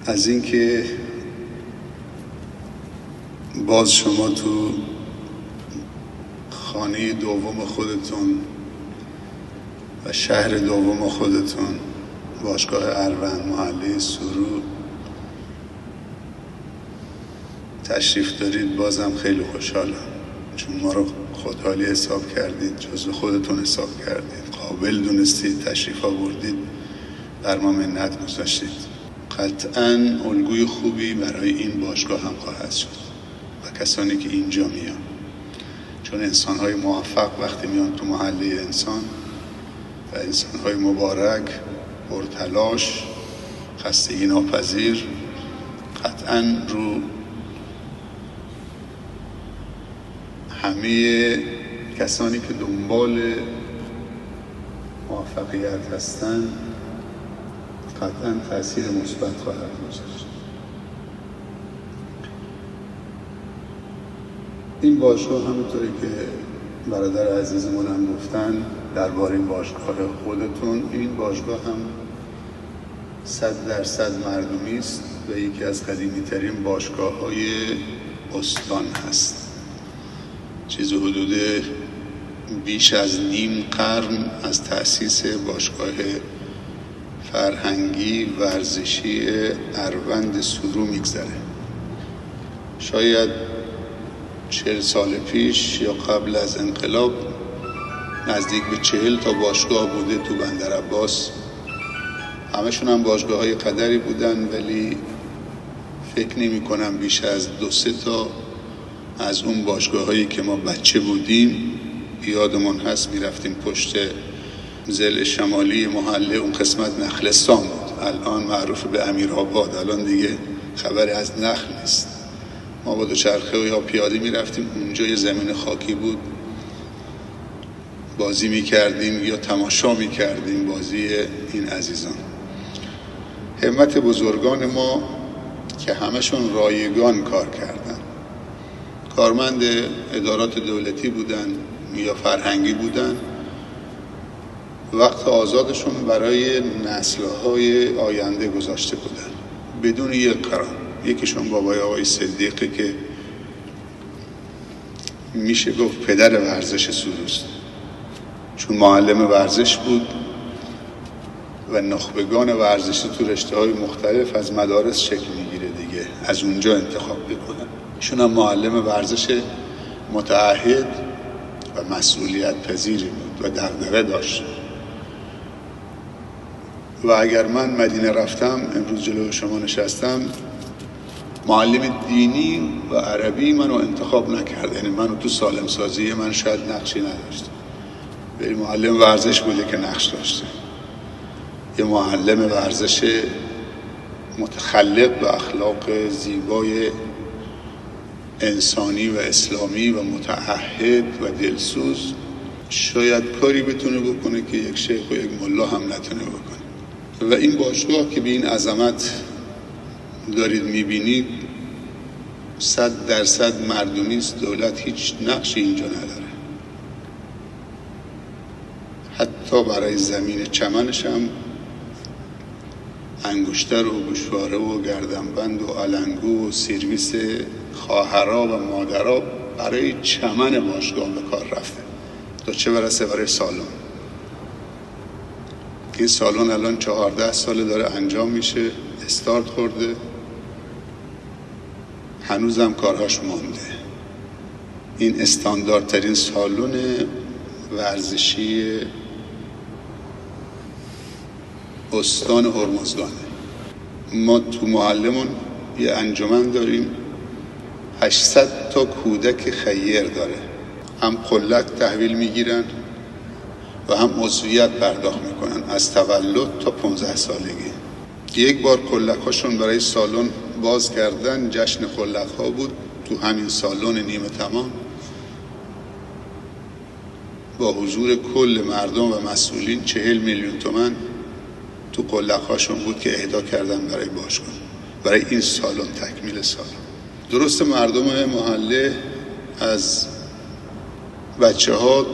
از اینکه باز شما تو خانه دوم خودتون و شهر دوم خودتون، باشگاه اروند، محله سرو تشریف دارید، بازم خیلی خوشحالم، چون ما رو خودحالی حساب کردید، جزو خودتون حساب کردید، قابل دونستید، تشریف آوردید، بر ما منت گذاشتید. قطعاً الگوی خوبی برای این باشگاه هم خواهد شد و کسانی که اینجا میان، چون انسان‌های موفق وقتی میان تو محله انسان و انسان‌های مبارک، پرتلاش، خستگی ناپذیر، قطعاً رو همه کسانی که دنبال موفقیت هستن قطعاً تأثیر مثبت خواهد گذاشت. این باشگاه همونطوری که برادر عزیزمون هم گفتن درباره باشگاه خودتون، این باشگاه هم 100% مردمی است و یکی از قدیمی‌ترین باشگاه‌های استان هست. چیز حدود بیش از نیم قرن از تأسیس باشگاه فرهنگی ورزشی اروند سرو میگذره. شاید 40 سال پیش یا قبل از انقلاب نزدیک به 40 تا باشگاه بوده تو بندرعباس. همشون هم باشگاه‌های قدری بودن، ولی فکر نمی کنم بیش از 2-3 تا از اون باشگاه‌هایی که ما بچه بودیم یادمون هست میرفتیم پشت ضلع شمالی محله، اون قسمت نخلستان بود، الان معروف به امیرآباد، الان دیگه خبری از نخل نیست. ما با دوچرخه و یا پیاده میرفتیم اونجا، یه زمین خاکی بود، بازی میکردیم یا تماشا میکردیم بازی این عزیزان. همت بزرگان ما که همشون رایگان کار کردن، کارمند ادارات دولتی بودن یا فرهنگی بودن، وقت آزادشون برای نسل‌های آینده گذاشته بودن بدون یک قرار. یکیشون بابای آقای صدیقی که میشه گفت پدر ورزش سروست، چون معلم ورزش بود و نخبگان ورزشی تو رشته‌های مختلف از مدارس شکل میگیره دیگه، از اونجا انتخاب میکنن. ایشون هم معلم ورزش متعهد و مسئولیت پذیری بود و دغدغه داشت. و اگر من مدینه رفتم، امروز جلوی شما نشستم، معلم دینی و عربی منو انتخاب نکرد، یعنی منو تو سالم سازی من شاید نقشی نداشته، ولی معلم ورزش بوده که نقش داشته. یه معلم ورزش متخلق و اخلاق زیبای انسانی و اسلامی و متعهد و دلسوز شاید کاری بتونه بکنه که یک شیخ و یک ملا هم نتونه بکنه. و این باشگاه که به این عظمت دارید میبینید 100% مردمی است، دولت هیچ نقشی اینجا نداره. حتی برای زمین چمنش هم انگشتر و گوشواره و گردنبند و علنگو و سرویس خواهرها و مادرها برای چمن باشگاه به کار رفته، تا چه برسه برای سالن. این سالن الان 14 ساله داره انجام میشه، استارت خورده، هنوزم کارهاش مونده. این استانداردترین سالن ورزشی استان هرمزگانه. ما تو محلمون یه انجمن داریم 800 تا کودک خیر داره، هم قلک تحویل میگیرن و هم عضویت پرداخت میکنن از تولد تا 15 سالگی. یک بار قلک هاشون برای سالن باز کردن، جشن قلک ها بود تو همین سالن نیمه تمام، با حضور کل مردم و مسئولین. 40 میلیون تومان تو قلک هاشون بود که اهدا کردن برای باشگاه، برای این سالن، تکمیل سالن. درست مردم محله از بچه ها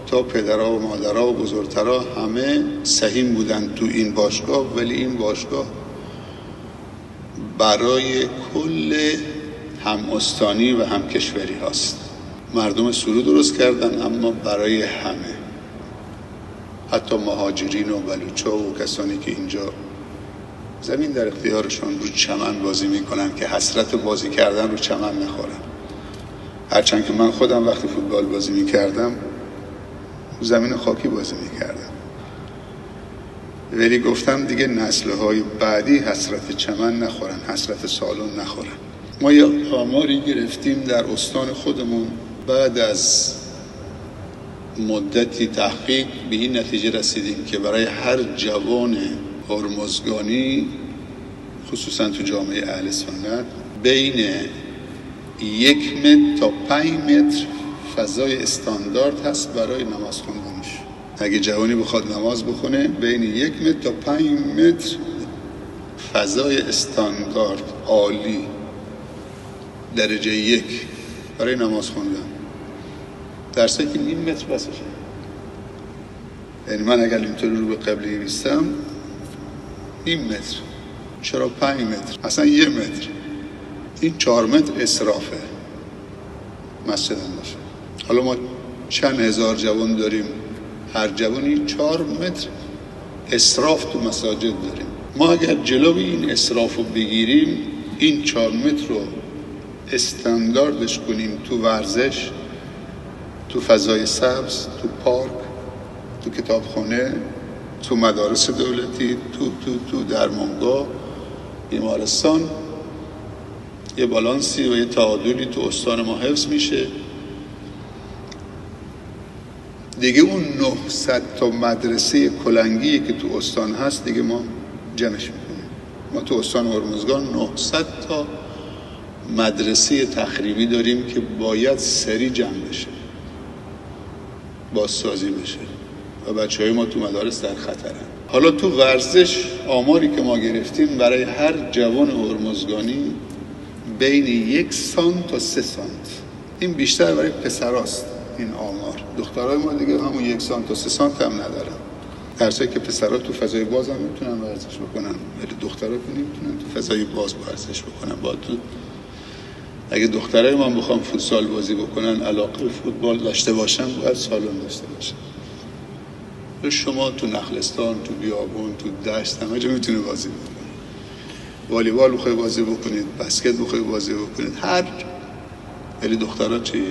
تا پدرها و مادرها و بزرگترها همه سهیم بودن تو این باشگاه، ولی این باشگاه برای کل هم استانی و هم کشوری هاست. مردم سرو درست کردن، اما برای همه، حتی مهاجرین و بلوچا و کسانی که اینجا زمین در اختیارشون رو چمن بازی میکنن که حسرت بازی کردن رو چمن نخورن. هرچند که من خودم وقتی فوتبال بازی میکردم زمین خاکی بازی میکردم، ولی گفتم دیگه نسل‌های بعدی حسرت چمن نخورن، حسرت سالن نخورن. ما یه آماری گرفتیم در استان خودمون، بعد از مدتی تحقیق به این نتیجه رسیدیم که برای هر جوان هرمزگانی، خصوصا تو جامعه اهل سنت، بین 1 متر تا 5 متر فضای استاندارد هست برای نماز خوندنش. اگه جوانی بخواد نماز بخونه، بین 1 متر تا 5 متر فضای استاندارد عالی درجه 1 برای نماز خوندن. درسته که نیم متر بسشه. یعنی من اگر اینطوری رو به قبله بیستم، نیم متر، چرا 5 متر؟ اصلا 1 متر. این 4 متر اسرافه مسجد هم باشه. حالا ما چند هزار جوان داریم، هر جوانی 4 متر اسراف تو مساجد داریم. ما اگر جلوی این اسراف رو بگیریم، این 4 متر رو استانداردش کنیم تو ورزش، تو فضای سبز، تو پارک، تو کتابخانه، تو مدارس دولتی، تو درمانگاه، بیمارستان، یه بالانسی و یه تعادلی تو استان ما حفظ میشه. دیگه اون 900 تا مدرسه کلنگی که تو استان هست دیگه ما جمعش میکنیم. ما تو استان هرمزگان 900 تا مدرسه تخریبی داریم که باید سریع جمع بشه، بازسازی بشه و بچه‌های ما تو مدارس در خطرن. حالا تو ورزش آماری که ما گرفتیم برای هر جوان هرمزگانی بین 1 سانت تا 3 سانت. این بیشتر برای پسراست این آمار. دخترای ما دیگه همون 1 سانت تا 3 سانت هم ندارن. درسایی که پسرا تو فضای باز هم میتونن ورزش بکنن، ولی دخترا که نمیتونن تو فضای باز ورزش بکنن. اگه دخترای ما بخوام فوتسال بازی بکنن، علاقه فوتبال داشته باشن، باید سالن داشته باشن. شما تو نخلستان، تو بیابون، تو دشت، همه جا میتونه بازی بکنید. والیبال بخوای بازی بکنید، بسکت بخوای بازی بکنید، ولی دخترها چی؟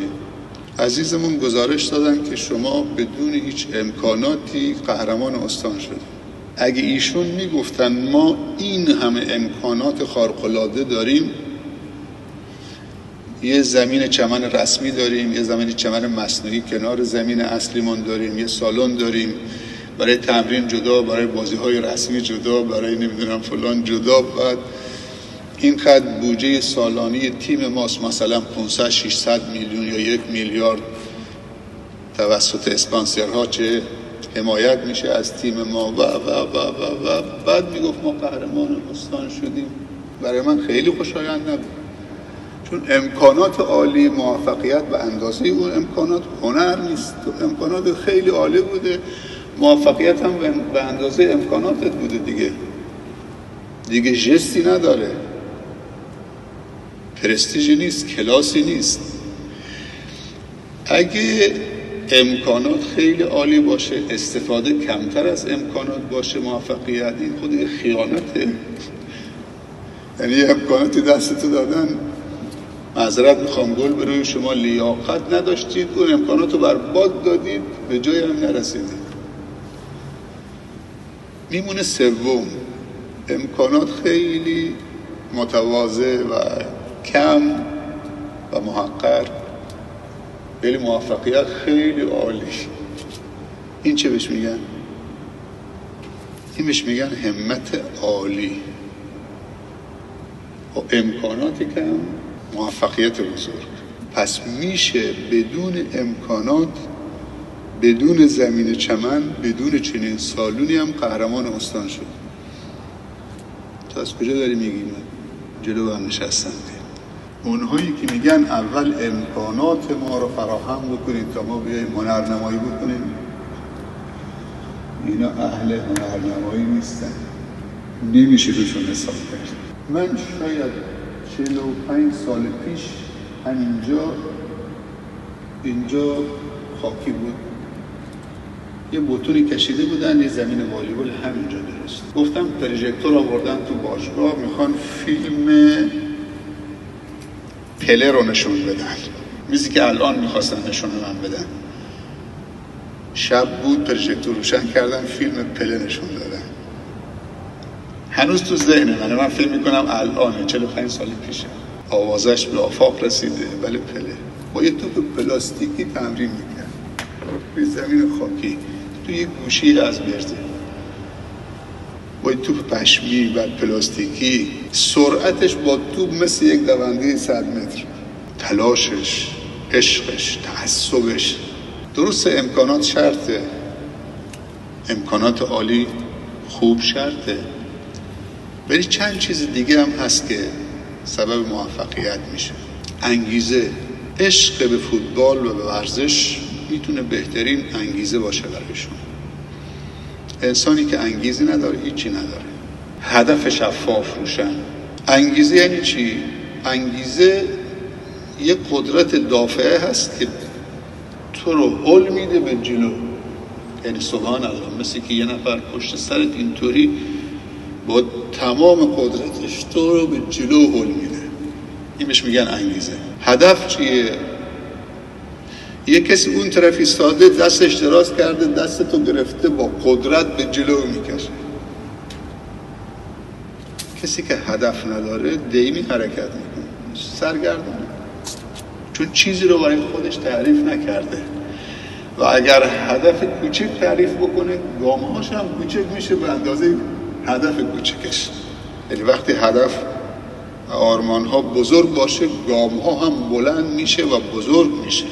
عزیزمون گزارش دادن که شما بدون هیچ امکاناتی قهرمان استان شدید. اگه ایشون میگفتن ما این همه امکانات خارق‌العاده داریم، یه زمین چمن رسمی داریم، یه زمین چمن مصنوعی کنار زمین اصلیمون داریم، یه سالن داریم برای تمرین جدا، برای بازی‌های رسمی جدا، برای نمیدونم فلان جدا، بعد این قدر بودجه سالانه تیم ماست، مثلا 500-600 میلیون یا 1 میلیارد توسط اسپانسرها چه حمایت میشه از تیم ما و بعد میگفت ما قهرمان استان شدیم. برای من خیلی خوشایند نبود، چون امکانات عالی، موفقیت به اندازه اون امکانات هنر نیست. امکانات خیلی عالی بوده، موفقیت هم به اندازه امکاناتت بوده دیگه جستی نداره، پرستیژی نیست، کلاسی نیست. اگه امکانات خیلی عالی باشه، استفاده کمتر از امکانات باشه، موفقیت، این خود خیانته. یعنی امکاناتی دستتو دادن، معذرت میخوام، گل به روی شما، لیاقت نداشتید، اون امکاناتو برباد دادید، به جای هم نرسیدید. میمونه سوم، امکانات خیلی متواضع و کم و محقر، ولی موفقیت خیلی عالی. این چه بهش میگن؟ این بهش میگن همت عالی. و امکانات کم، موفقیت بزرگ. پس میشه بدون امکانات، بدون زمین چمن، بدون چنین سالونی هم قهرمان استان شد. تو از کجا داری میگیم؟ جلو هم نشستن. اونهایی که میگن اول امکانات ما رو فراهم بکنید تا ما بیاییم هنرنمایی بکنیم، اینا اهل هنرنمایی نیستن، نمیشه روشون حساب کرد. من شاید 45 سال پیش اینجا خاکی بود، یه بطونی کشیده بودن، یه زمین والیبال همینجا درست. گفتم پروژکتور آوردن تو باشگاه، میخوان فیلم پله رو نشون بدن، میزی که الان میخواستن نشون من بدن. شب بود، پروژکتور روشن کردن، فیلم پله نشون دادن. هنوز تو ذهن من فکر میکنم الانه، 45 سال پیشه. آوازش به آفاق رسیده، ولی پله با یه توپ پلاستیکی تمرین میکرد روی زمین خاکی تو یه گوشی از برزه، با یه توپ پشمی و پلاستیکی. سرعتش با توپ مثل یک دونده 100 متر. تلاشش، عشقش، تعصبش. درست امکانات شرطه، امکانات عالی خوب شرطه، ولی چند چیز دیگه هم هست که سبب موفقیت میشه. انگیزه. عشق به فوتبال و به ورزش میتونه بهترین انگیزه باشه برایشون. انسانی که انگیزه نداره هیچی نداره. هدف شفاف روشن. انگیزه یعنی چی؟ انگیزه یک قدرت دافعه هست که تو رو هل میده به جلو. یعنی سبحان الله، مثل که یه نفر پشت سرت اینطوری با تمام قدرتش تو رو به جلو هل میده. این بهش میگن انگیزه. هدف چیه؟ یه کسی اون طرف ایستاده، دستش دراز کرده، دستتو گرفته، با قدرت به جلو میکشه. کسی که هدف نداره دائمی حرکت میکنه، سرگردونه، چون چیزی رو برای خودش تعریف نکرده. و اگر هدف کوچک تعریف بکنه، گامهاش هم کوچک میشه به اندازه هدف کوچکش. یعنی وقتی هدف آرمانها بزرگ باشه، گامها هم بلند میشه و بزرگ میشه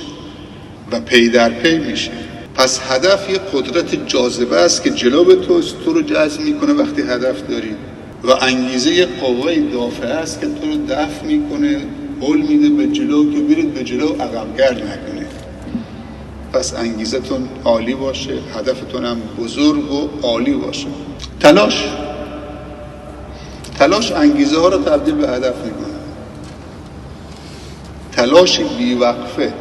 و پی در پی میشه. پس هدف یه قدرت جاذبه است که جلو به تو رو جذب میکنه وقتی هدف داری، و انگیزه یه قوه دافعه است که تو رو دفع میکنه، هل میده به جلو که برید به جلو، عقب‌گرد نکنه. پس انگیزتون عالی باشه، هدفتون هم بزرگ و عالی باشه. تلاش انگیزه ها رو تبدیل به هدف میکنه. تلاش بیوقفه.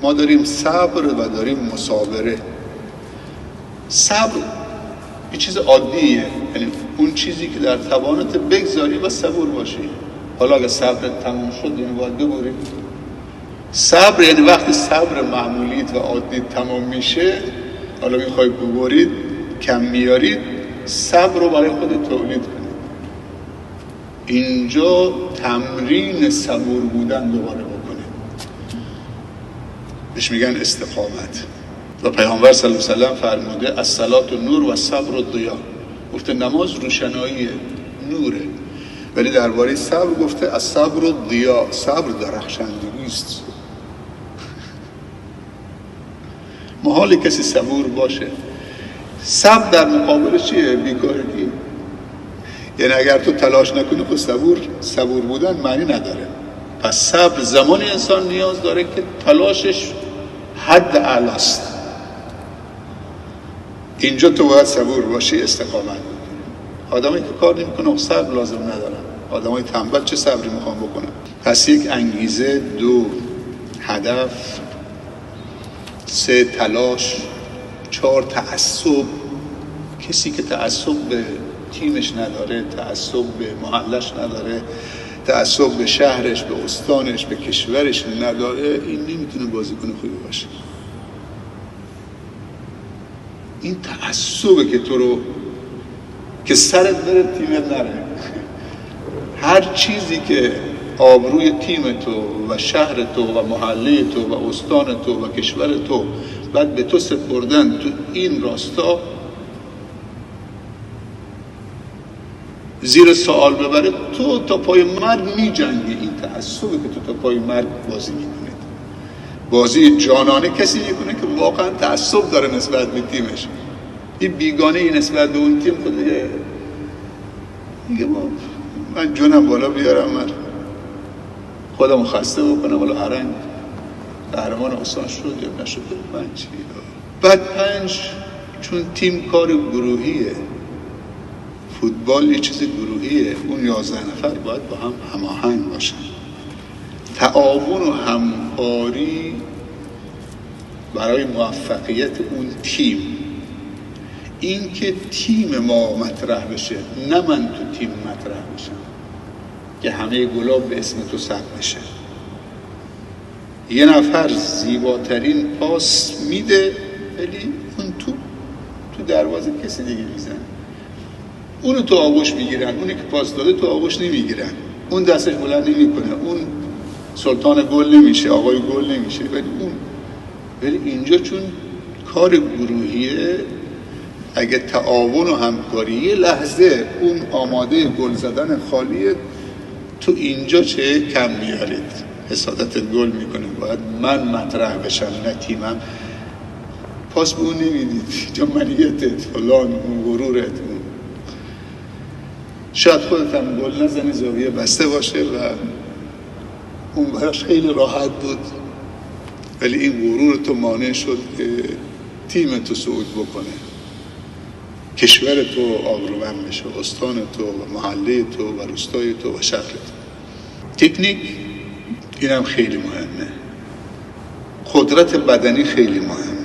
ما داریم صبر و داریم مصابره. صبر یه چیز عادیه، یعنی اون چیزی که در توانت بگذاری و صبور باشی. حالا اگه صبر تموم شد یعنی باید ببری. صبر یعنی وقتی صبر معمولیت و عادیت تمام میشه، حالا میخوای ببرید، کم میارید، صبر رو برای خودت تولید کنید. اینجا تمرین صبور بودن دوباره بکنید. بهش میگن استقامت. و پیامبر صلی الله علیه و سلم فرموده الصلاة نور و الصبر ضیاء. گفته نماز روشنایی نوره، ولی درباره صبر گفته الصبر ضیاء. صبر درخشندگی است. محال کسی صبور باشه. صبر در مقابل چیه؟ بیکاری. یعنی اگر تو تلاش نکنی خود صبور بودن معنی نداره. پس صبر زمانی انسان نیاز داره که تلاشش حد اعلاست. اینجا تو باید صبور باشی، استقامت بکنی. آدمایی که کار نمی‌کنن صبر لازم ندارن. آدمای تنبل چه صبری میخوان بکنن؟ پس یک انگیزه، 2 هدف، 3 تلاش، 4 تعصب. کسی که تعصب به تیمش نداره، تعصب به محلش نداره، تعصب به شهرش، به استانش، به کشورش نداره، این نمیتونه بازیکن خوبی باشه. این تعصبه که تو رو که سرت بره تیمت نره. هر چیزی که آبروی تیم تو و شهر تو و محله تو و استان تو و کشور تو بعد به تو سپردن، تو این راستا زیر سوال ببره، تو تا پای مرگ می جنگی. این تعصبه که تو تا پای مرگ بازی میکنید. بازی جانانه کسی میکنه که واقعا تعصب داره نسبت به تیمش. این بیگانه ای نسبت به اون تیم خودشه. میگه من جونم بالا بیارم، من خودم خسته بکنم، ولی هرنگ قهرمان استان شد یا نشد من چی. بعد 5 چون تیم کار گروهیه، فوتبال یه چیز گروهیه، اون 11 نفر باید با هم هماهنگ باشن. تعاون و همکاری برای موفقیت اون تیم، این که تیم ما مطرح بشه، نه من تو تیم مطرح بشم که همه گلاب به اسم تو ثبت بشه. یه نفر زیباترین پاس میده ولی اون تو دروازه کسی دیگه میزنه، اونو تو آغوش میگیرن، اونی که پاس داده تو آغوش نمیگیرن، اون دستش بلند نمیکنه، اون سلطان گل نمیشه، آقای گل نمیشه، ولی اینجا چون کار گروهیه، اگه تعاون و همکاری یه لحظه اون آماده گل زدن خالیه، تو اینجا چه کم میارید، حسادت گل میکنه. باید من مطرح بشم نه تیمم. پاس به اون نمیدید، جا منیتت فلان، اون غرورت، شاید خودت هم گل نزنی، زاویه بسته باشه و اون براش خیلی راحت بود، ولی این غرور تو مانع شد که تیم تو صعود بکنه، کشور تو آبرومند بشه، استان تو و محله تو و روستای تو و شهر تو. تکنیک اینم خیلی مهمه، قدرت بدنی خیلی مهمه،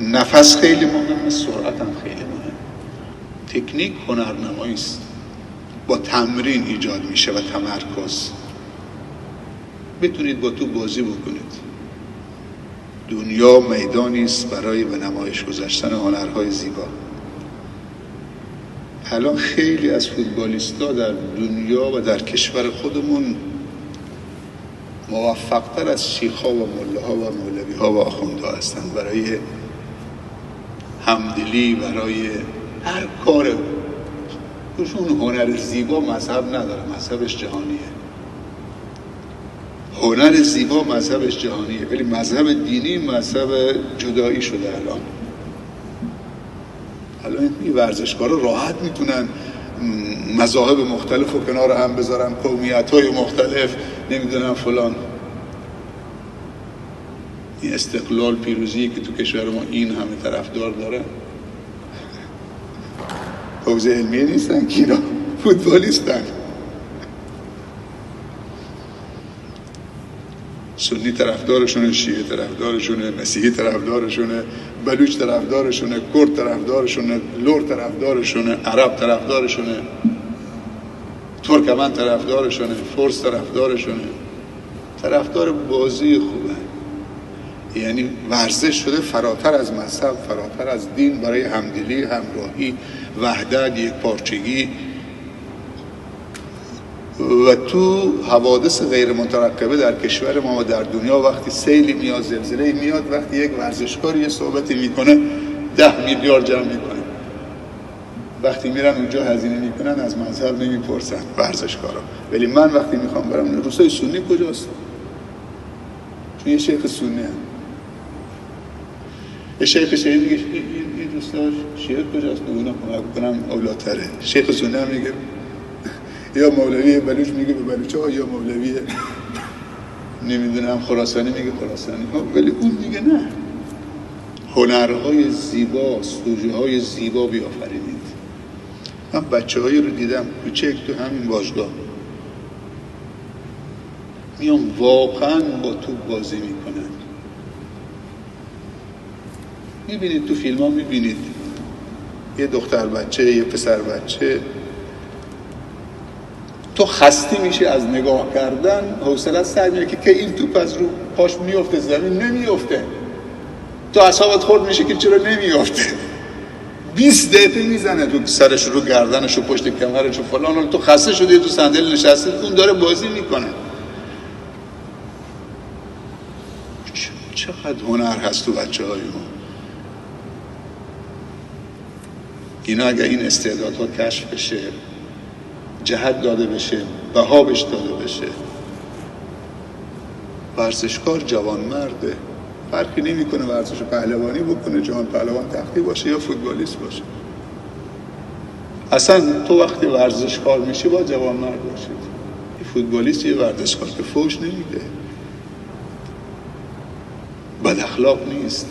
نفس خیلی مهمه، سرعت هم خیلی مهمه. تکنیک هنرنمایی است، با تمرین ایجاد میشه و تمرکز. میتونید با تو بازی بکنید. دنیا میدانی است برای به نمایش گذاشتن هنرهای زیبا. الان خیلی از فوتبالیستا در دنیا و در کشور خودمون موفق‌تر از شیخ‌ها و ملاها و مولوی‌ها و آخوندها هستند برای همدلی، برای هر کار. اون هنر زیبا مذهب نداره، مذهبش جهانیه. هنر زیبا مذهبش جهانیه، ولی مذهب دینی مذهب جدایی شده. الان این ورزشکارا راحت میتونن مذاهب مختلف رو کنار هم بذارن، قومیت‌های مختلف، نمیدونم فلان. این استقلال، پیروزی که تو کشور ما این همه طرفدار داره، حوزه علمیه نیستن که اینا فوتبالیستن. سنی طرفدارشونه، شیعه طرفدارشونه، مسیحی طرفدارشونه، بلوچ طرفدارشونه، کرد طرفدارشونه، لور طرفدارشونه، عرب طرفدارشونه، ترکمن طرفدارشونه، فارس طرفدارشونه. طرفدار بازی خوبه. یعنی ورزش شده فراتر از مذهب، فراتر از دین، برای همدلی، همراهی، وحدت، یکپارچگی. و تو حوادث غیر مترقبه در کشور ما و در دنیا، وقتی سیلی میاد، زلزله میاد، وقتی یک ورزشکار یه صحبتی میکنه 10 میلیارد جمع میکنه. وقتی میرن اونجا هزینه میکنن از مذهب نمیپرسن ورزشکارا. ولی من وقتی میخوام برم روستای سنی کجاست؟ چون یه شیخ سنی هم، یه شیخ شیعه میگه این روستا شیعه کجاست؟ اونا کمک کنم اولاتره. شیخ سنی هم میگه، یا مولوی بلوچ میگه به بلوچ‌ها، یا مولوی نمیدونم خراسانی میگه خراسانی ها، ولی اون میگه نه. هنرهای زیبا، سوژه‌های زیبا بیافرینید. من بچه‌هایی رو دیدم کوچک تو همین باشگاه میان واقعا با توپ بازی میکنن. میبینید تو فیلم ها، میبینید یه دختر بچه، یه پسر بچه، تو خسته میشه از نگاه کردن، حوصله‌ات سر میره که این توپ از رو پاش میفته زمین، نمیفته. تو اعصابت خورد میشه که چرا نمیفته. 20 دقیقه میزنه تو سرش، رو گردنش، رو پشت کمرش و فلان. تو خسته شدی، تو صندلی نشستی، اون داره بازی میکنه. چقدر هنر هست تو بچه‌های ما. اینا اگر این استعدادها کشف بشه، جهت داده بشه، بها بهش داده بشه، ورزشکار جوانمرده. فرقی نمیکنه ورزش پهلوانی بکنه، جهان پهلوان تختی باشه یا فوتبالیست باشه. اصلا تو وقتی ورزشکار میشی با جوانمرد باشید. فوتبالیست یه ورزشکار که فوش نمیده، بد اخلاق نیست.